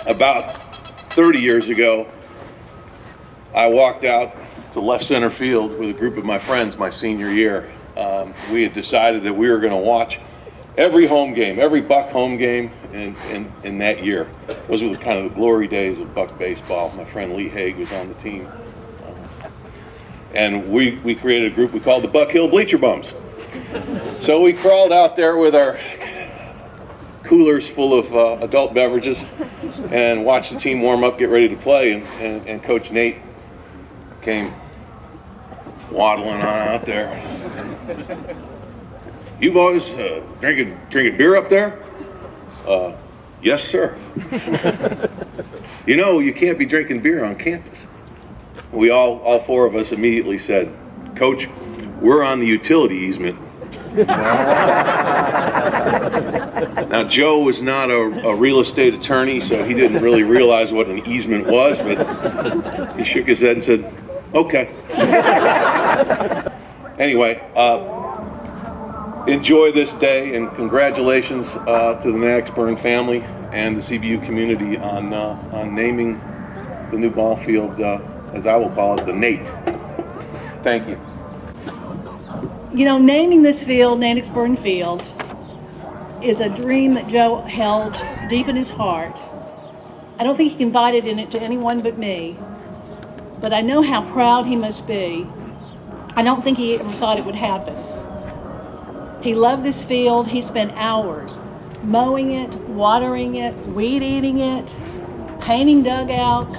About 30 years ago, I walked out to left center field with a group of my friends my senior year. We had decided that we were going to watch every home game, every Buck home game in that year. Those were kind of the glory days of Buck baseball. My friend Lee Haig was on the team. And we created a group we called the Buck Hill Bleacher Bums. So we crawled out there with our coolers full of adult beverages and watched the team warm up, get ready to play, and Coach Nate came waddling on out there. "You boys drinking beer up there?" "Yes, sir." "You know, you can't be drinking beer on campus." We all four of us immediately said, "Coach, we're on the utility easement." Now, Joe was not a real estate attorney, so he didn't really realize what an easement was, but he shook his head and said, "Okay." Anyway, enjoy this day, and congratulations to the Nadicksbernd family and the CBU community on naming the new ball field, as I will call it, the Nate. Thank you. You know, naming this field Nadicksbernd Field is a dream that Joe held deep in his heart. I don't think he confided in it to anyone but me, but I know how proud he must be. I don't think he ever thought it would happen. He loved this field. He spent hours mowing it, watering it, weed eating it, painting dugouts,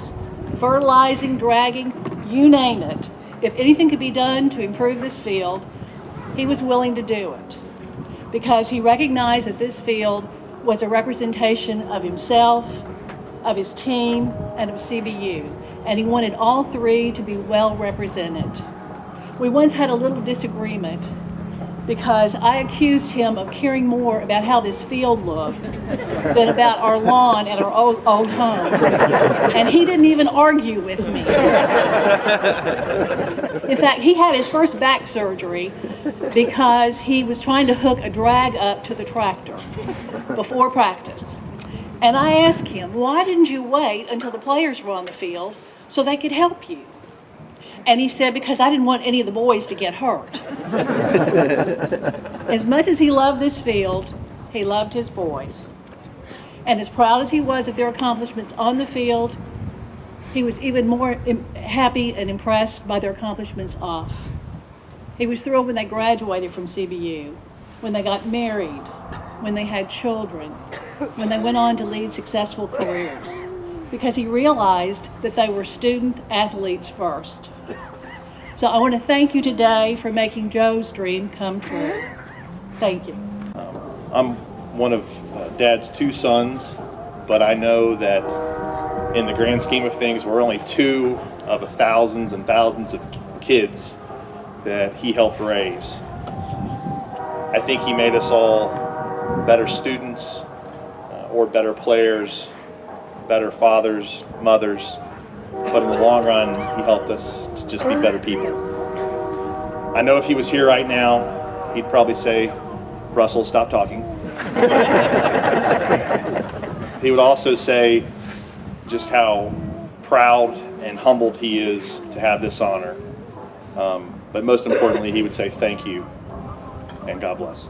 fertilizing, dragging, you name it. If anything could be done to improve this field, he was willing to do it, because he recognized that this field was a representation of himself, of his team, and of CBU, and he wanted all three to be well represented. We once had a little disagreement because I accused him of caring more about how this field looked than about our lawn at our old home, and he didn't even argue with me. In fact, he had his first back surgery because he was trying to hook a drag up to the tractor before practice. And I asked him, "Why didn't you wait until the players were on the field so they could help you?" And he said, "Because I didn't want any of the boys to get hurt." As much as he loved this field, he loved his boys. And as proud as he was of their accomplishments on the field, he was even more happy and impressed by their accomplishments off. He was thrilled when they graduated from CBU, when they got married, when they had children, when they went on to lead successful careers, because he realized that they were student athletes first. So I want to thank you today for making Joe's dream come true. Thank you. I'm one of Dad's two sons, but I know that in the grand scheme of things, we're only two of the thousands and thousands of kids that he helped raise. I think he made us all better students, or better players, better fathers, mothers, but in the long run, he helped us to just be better people. I know if he was here right now, he'd probably say, "Russell, stop talking." He would also say just how proud and humbled he is to have this honor. But most importantly, he would say thank you and God bless.